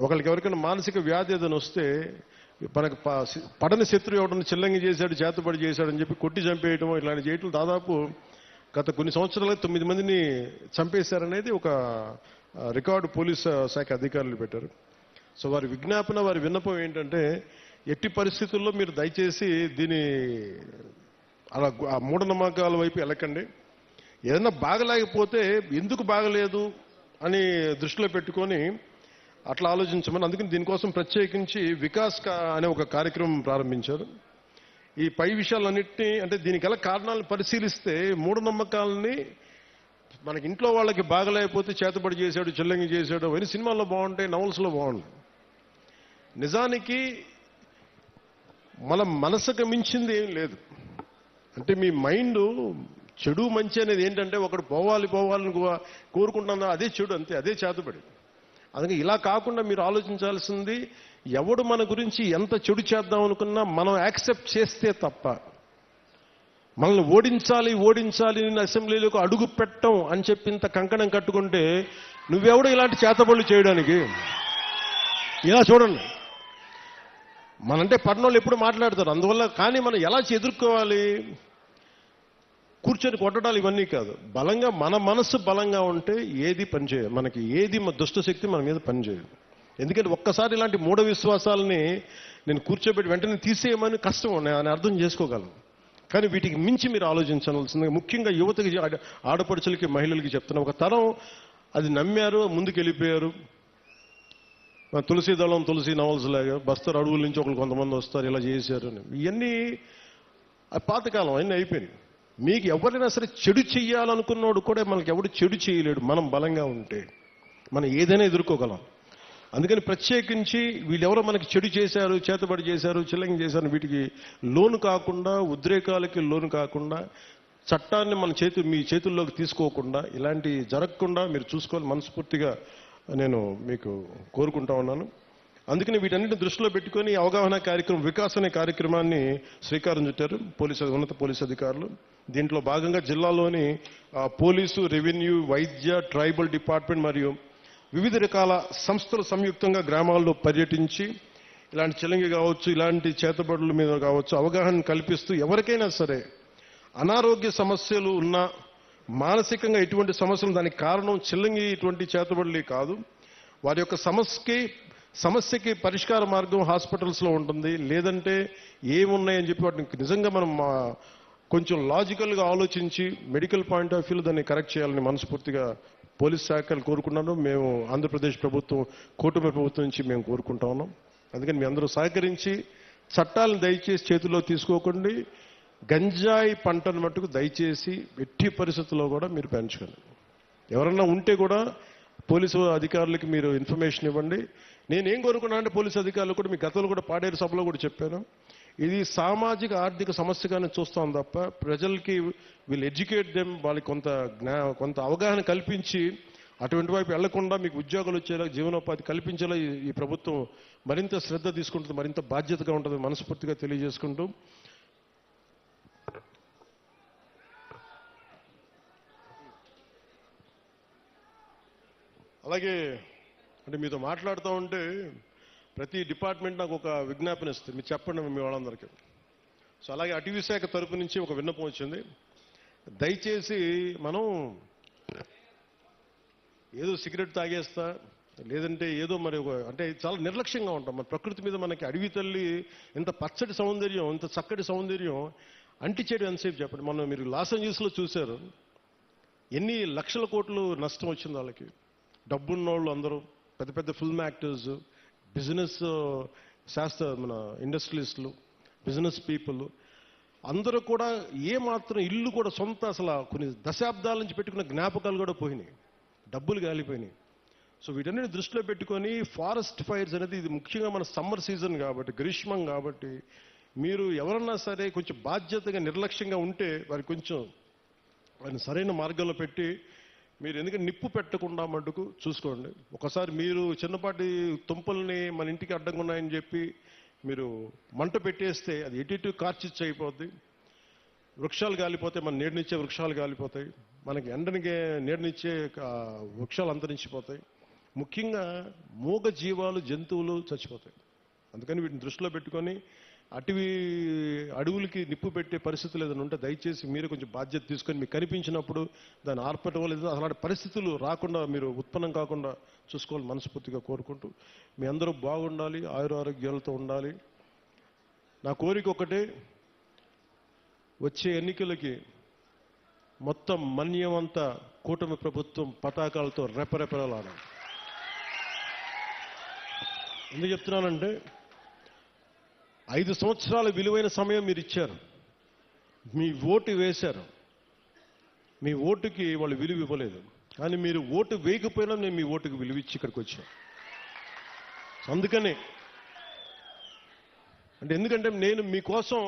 ఒకరికి ఎవరికైనా మానసిక వ్యాధి ఏదైనా వస్తే మనకు పడని శత్రువు ఎవడన్నా చిల్లంగి చేశాడు, చేతబడి చేశాడని చెప్పి కొట్టి చంపేయటం ఇట్లాంటి చేయటం దాదాపు గత కొన్ని సంవత్సరాలుగా 9 మందిని చంపేశారనేది ఒక రికార్డు పోలీసు శాఖ అధికారులు పెట్టారు. సో వారి విజ్ఞాపన, వారి విన్నపం ఏంటంటే ఎట్టి పరిస్థితుల్లో మీరు దయచేసి దీని అలా మూఢనమ్మకాల వైపు వెళ్ళకండి. ఏదైనా బాగలేకపోతే ఎందుకు బాగలేదు అని దృష్టిలో పెట్టుకొని అట్లా ఆలోచించమని, అందుకని దీనికోసం ప్రత్యేకించి వికాస్ అనే ఒక కార్యక్రమం ప్రారంభించారు. ఈ పై విషయాలన్నింటినీ అంటే దీనికి గల కారణాలను పరిశీలిస్తే మూఢనమ్మకాలని మనకి ఇంట్లో వాళ్ళకి బాగలేకపోతే చేతబడి చేశాడు, చెల్లంగి చేశాడు అవన్నీ సినిమాల్లో బాగుంటాయి, నవల్స్లో బాగుంటాయి. నిజానికి మన మనసుకు మించింది ఏం లేదు. అంటే మీ మైండ్ చెడు మంచి అనేది ఏంటంటే ఒకడు పోవాలని కోరుకుంటున్నా అదే చెడు, అంతే, అదే చేతబడి. అందుకే ఇలా కాకుండా మీరు ఆలోచించాల్సింది ఎవడు మన గురించి ఎంత చెడు చేద్దాం అనుకున్నా మనం యాక్సెప్ట్ చేస్తే తప్ప, మనల్ని ఓడించాలి నేను అసెంబ్లీలోకి అడుగు పెట్టం అని చెప్పి ఇంత కంకణం కట్టుకుంటే నువ్వెవడు ఇలాంటి చేతబడులు చేయడానికి? ఇలా చూడండి, మనంటే పట్టణంలో ఎప్పుడు మాట్లాడతారు, అందువల్ల కానీ మనం ఎలా ఎదుర్కోవాలి? కూర్చొని కొట్టడాలు ఇవన్నీ కాదు. బలంగా మన మనస్సు బలంగా ఉంటే ఏది పనిచేయదు, మనకి ఏది దుష్టశక్తి మన మీద పనిచేయదు. ఎందుకంటే ఒక్కసారి ఇలాంటి మూఢ విశ్వాసాలని నేను కూర్చోబెట్టి వెంటనే తీసేయమని కష్టం, నేను అర్థం చేసుకోగలను. కానీ వీటికి మించి మీరు ఆలోచించాల్సిందిగా ముఖ్యంగా యువతకి, ఆడపడుచులకి, మహిళలకి చెప్తున్నా. ఒక తరం అది నమ్మారు, ముందుకు వెళ్ళిపోయారు. తులసి దళం, తులసి నవల్స్ లాగా బస్తరు అడవుల నుంచి ఒకరు కొంతమంది వస్తారు, ఇలా చేశారు అని. ఇవన్నీ పాతకాలం అన్నీ అయిపోయినాయి. మీకు ఎవరైనా సరే చెడు చెయ్యాలనుకున్నోడు కూడా మనకి ఎవడు చెడు చేయలేడు. మనం బలంగా ఉంటే మనం ఏదైనా ఎదుర్కోగలం. అందుకని ప్రత్యేకించి వీళ్ళెవరో మనకి చెడు చేశారు, చేతబడి చేశారు, చిల్లంగి చేశారు వీటికి లోను కాకుండా, ఉద్రేకాలకి లోను కాకుండా, చట్టాన్ని మీ చేతుల్లోకి తీసుకోకుండా, ఇలాంటి జరగకుండా మీరు చూసుకోవాలి మనస్ఫూర్తిగా నేను మీకు కోరుకుంటా ఉన్నాను. అందుకని వీటన్నిటిని దృష్టిలో పెట్టుకొని అవగాహన కార్యక్రమం, వికాస్ అనే కార్యక్రమాన్ని శ్రీకారం చుట్టారు ఉన్నత పోలీసు అధికారులు. దీంట్లో భాగంగా జిల్లాలోని పోలీసు, రెవెన్యూ, వైద్య, ట్రైబల్ డిపార్ట్మెంట్ మరియు వివిధ రకాల సంస్థలు సంయుక్తంగా గ్రామాల్లో పర్యటించి ఇలాంటి చిల్లంగి కావచ్చు, ఇలాంటి చేతబడుల మీద కావచ్చు అవగాహన కల్పిస్తూ ఎవరికైనా సరే అనారోగ్య సమస్యలు ఉన్నా, మానసికంగా ఎటువంటి సమస్యలు దానికి కారణం చిల్లంగి ఇటువంటి చేతబడులే కాదు, వారి యొక్క సమస్యకి పరిష్కార మార్గం హాస్పిటల్స్లో ఉంటుంది. లేదంటే ఏమున్నాయని చెప్పి వాటిని నిజంగా మనం కొంచెం లాజికల్గా ఆలోచించి మెడికల్ పాయింట్ ఆఫ్ వ్యూలో దాన్ని కరెక్ట్ చేయాలని మనస్ఫూర్తిగా పోలీస్ శాఖలు కోరుకున్నాను. మేము ఆంధ్రప్రదేశ్ ప్రభుత్వం, కూటమి ప్రభుత్వం నుంచి మేము కోరుకుంటా ఉన్నాం. అందుకని మీ అందరూ సహకరించి చట్టాలను దయచేసి చేతుల్లో తీసుకోకండి. గంజాయి పంటను మట్టుకు దయచేసి ఎట్టి పరిస్థితుల్లో కూడా మీరు పెంచుకోండి. ఎవరన్నా ఉంటే కూడా పోలీసు అధికారులకి మీరు ఇన్ఫర్మేషన్ ఇవ్వండి. నేనేం కోరుకున్నా అంటే పోలీసు అధికారులు కూడా మీ గతంలో కూడా పాడేరు సభలో కూడా చెప్పాను, ఇది సామాజిక ఆర్థిక సమస్యగానే చూస్తాం తప్ప ప్రజలకి వీళ్ళు ఎడ్యుకేట్ దెమ్, వాళ్ళకి కొంత అవగాహన కల్పించి అటువంటి వైపు వెళ్లకుండా మీకు ఉద్యోగాలు వచ్చేలా, జీవనోపాధి కల్పించేలా ఈ ప్రభుత్వం మరింత శ్రద్ధ తీసుకుంటుంది, మరింత బాధ్యతగా ఉంటుంది మనస్ఫూర్తిగా తెలియజేసుకుంటూ, అలాగే అంటే మీతో మాట్లాడుతూ ఉంటే ప్రతి డిపార్ట్మెంట్ నాకు ఒక విజ్ఞాపన ఇస్తుంది, మీరు చెప్పండి మీ వాళ్ళందరికీ. సో అలాగే అటవీ శాఖ తరపు నుంచి ఒక విన్నపం వచ్చింది. దయచేసి మనం ఏదో సిగరెట్ తాగేస్తా, లేదంటే ఏదో మరి అంటే చాలా నిర్లక్ష్యంగా ఉంటాం. మన ప్రకృతి మీద మనకి అడవి తల్లి ఇంత పచ్చటి సౌందర్యం, ఇంత చక్కటి సౌందర్యం అంటిచేయడం ఎంతసేపు చెప్పండి. మీరు లాస్ ఏంజల్స్లో చూశారు ఎన్ని లక్షల కోట్లు నష్టం వచ్చింది వాళ్ళకి. డబ్బున్నోళ్ళు అందరూ పెద్ద పెద్ద ఫిల్మ్ యాక్టర్స్, బిజినెస్ మన ఇండస్ట్రియలిస్టులు, బిజినెస్ పీపుల్ అందరూ కూడా ఏమాత్రం ఇల్లు కూడా సొంత అసలు కొన్ని దశాబ్దాల నుంచి పెట్టుకున్న జ్ఞాపకాలు కూడా పోయినాయి, డబ్బులు గాలిపోయినాయి. సో వీటన్నిటిని దృష్టిలో పెట్టుకొని ఫారెస్ట్ ఫైర్స్ అనేది ఇది ముఖ్యంగా మన సమ్మర్ సీజన్ కాబట్టి, గ్రీష్మం కాబట్టి మీరు ఎవరన్నా సరే కొంచెం బాధ్యతగా నిర్లక్ష్యంగా ఉంటే వారిని సరైన మార్గంలో పెట్టి మీరు ఎందుకంటే నిప్పు పెట్టకుండా మటుకు చూసుకోండి. ఒకసారి మీరు చిన్నపాటి తుంపల్ని మన ఇంటికి అడ్డంగా ఉన్నాయని చెప్పి మీరు మంట పెట్టేస్తే అది ఎటు కార్చిచ్చు అయిపోద్ది, వృక్షాలు గాలిపోతాయి, మన నీడనిచ్చే వృక్షాలు గాలిపోతాయి, మనకి ఎండనికి నీడనిచ్చే వృక్షాలు అంతరించిపోతాయి, ముఖ్యంగా మూగ జీవాలు, జంతువులు చచ్చిపోతాయి. అందుకని వీటిని దృష్టిలో పెట్టుకొని అడవులకి నిప్పు పెట్టే పరిస్థితులు ఏదైనా ఉంటే దయచేసి మీరే కొంచెం బాధ్యత తీసుకొని మీకు కనిపించినప్పుడు దాన్ని ఆర్పటం లేదు, అలాంటి పరిస్థితులు రాకుండా మీరు ఉత్పన్నం కాకుండా చూసుకోవాలి మనస్ఫూర్తిగా కోరుకుంటూ, మీ అందరూ బాగుండాలి, ఆయురారోగ్యాలతో ఉండాలి. నా కోరిక ఒకటే, వచ్చే ఎన్నికలకి మొత్తం మన్యమంతా కూటమి ప్రభుత్వం పతాకాలతో రెపరెపలాడాలి. ఎందుకు చెప్తున్నానంటే 5 సంవత్సరాల విలువైన సమయం మీరు ఇచ్చారు, మీ ఓటు వేశారు, మీ ఓటుకి వాళ్ళు విలువ ఇవ్వలేదు. కానీ మీరు ఓటు వేయకపోయినా నేను మీ ఓటుకి విలువ ఇచ్చి ఇక్కడికి వచ్చాను. అందుకనే ఎందుకంటే నేను మీకోసం